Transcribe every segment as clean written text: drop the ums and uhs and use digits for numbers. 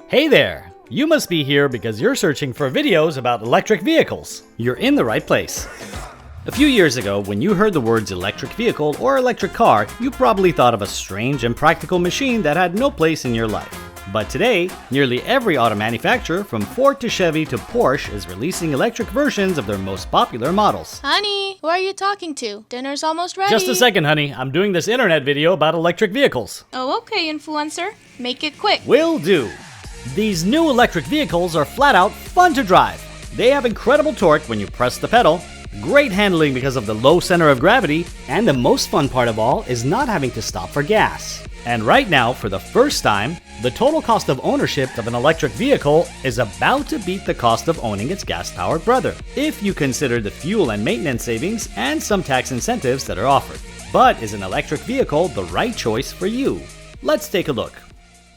Hey there! You must be here because you're searching for videos about electric vehicles. You're in the right place. A few years ago, when you heard the words electric vehicle or electric car, you probably thought of a strange and practical machine that had no place in your life. But today, nearly every auto manufacturer from Ford to Chevy to Porsche is releasing electric versions of their most popular models. Honey, who are you talking to? Dinner's almost ready. Just a second, honey. I'm doing this internet video about electric vehicles. Oh, okay, influencer. Make it quick. Will do. These new electric vehicles are flat out fun to drive. They have incredible torque when you press the pedal, great handling because of the low center of gravity, and the most fun part of all is not having to stop for gas. And right now, for the first time, the total cost of ownership of an electric vehicle is about to beat the cost of owning its gas-powered brother, if you consider the fuel and maintenance savings and some tax incentives that are offered. But is an electric vehicle the right choice for you? Let's take a look.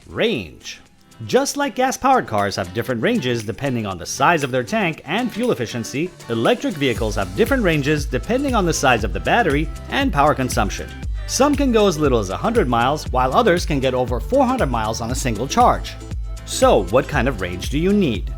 Range. Just like gas-powered cars have different ranges depending on the size of their tank and fuel efficiency, electric vehicles have different ranges depending on the size of the battery and power consumption. Some can go as little as 100 miles, while others can get over 400 miles on a single charge. So, what kind of range do you need?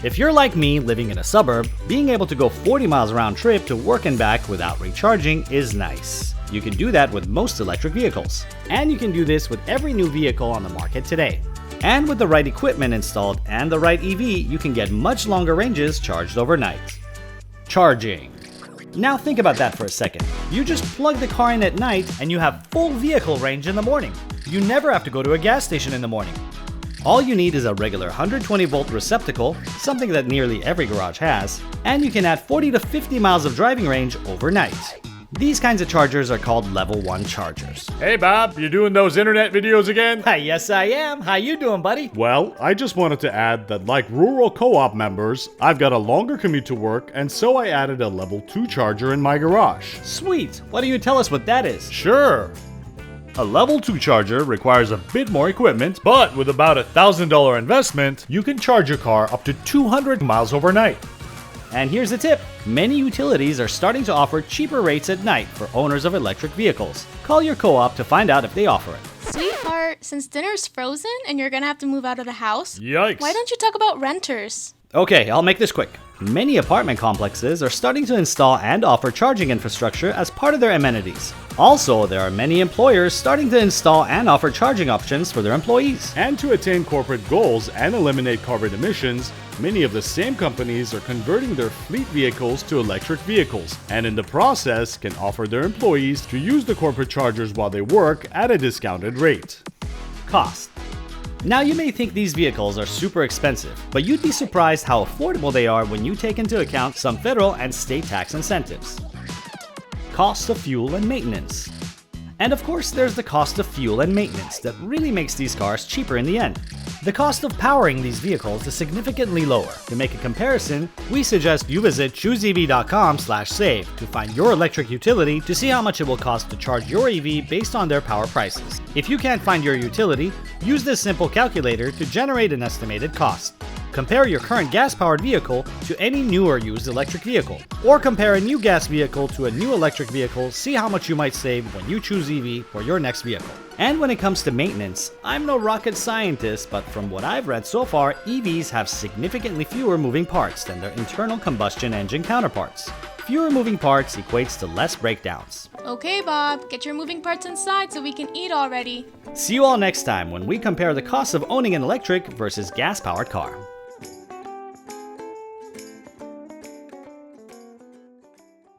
If you're like me, living in a suburb, being able to go 40 miles round trip to work and back without recharging is nice. You can do that with most electric vehicles. And you can do this with every new vehicle on the market today. And with the right equipment installed and the right EV, you can get much longer ranges charged overnight. Charging. Now think about that for a second. You just plug the car in at night and you have full vehicle range in the morning. You never have to go to a gas station in the morning. All you need is a regular 120 volt receptacle, something that nearly every garage has, and you can add 40 to 50 miles of driving range overnight. These kinds of chargers are called level 1 chargers. Hey Bob, you doing those internet videos again? Hi, yes I am. How you doing, buddy? Well, I just wanted to add that like rural co-op members, I've got a longer commute to work, and so I added a level 2 charger in my garage. Sweet. Why don't you tell us what that is? Sure. A level 2 charger requires a bit more equipment, but with about $1,000 investment, you can charge your car up to 200 miles overnight. And here's the tip. Many utilities are starting to offer cheaper rates at night for owners of electric vehicles. Call your co-op to find out if they offer it. Sweetheart, since dinner's frozen and you're gonna have to move out of the house, Yikes. why don't you talk about renters? Okay, I'll make this quick. Many apartment complexes are starting to install and offer charging infrastructure as part of their amenities. Also, there are many employers starting to install and offer charging options for their employees. And to attain corporate goals and eliminate carbon emissions, many of the same companies are converting their fleet vehicles to electric vehicles, and in the process can offer their employees to use the corporate chargers while they work at a discounted rate. Cost. Now you may think these vehicles are super expensive, but you'd be surprised how affordable they are when you take into account some federal and state tax incentives. Cost of fuel and maintenance. And of course there's the cost of fuel and maintenance that really makes these cars cheaper in the end. The cost of powering these vehicles is significantly lower. To make a comparison, we suggest you visit chooseev.com/save to find your electric utility to see how much it will cost to charge your EV based on their power prices. If you can't find your utility, use this simple calculator to generate an estimated cost. Compare your current gas-powered vehicle to any new or used electric vehicle. Or compare a new gas vehicle to a new electric vehicle, see how much you might save when you choose EV for your next vehicle. And when it comes to maintenance, I'm no rocket scientist, but from what I've read so far, EVs have significantly fewer moving parts than their internal combustion engine counterparts. Fewer moving parts equates to less breakdowns. Okay, Bob, get your moving parts inside so we can eat already. See you all next time when we compare the cost of owning an electric versus gas-powered car.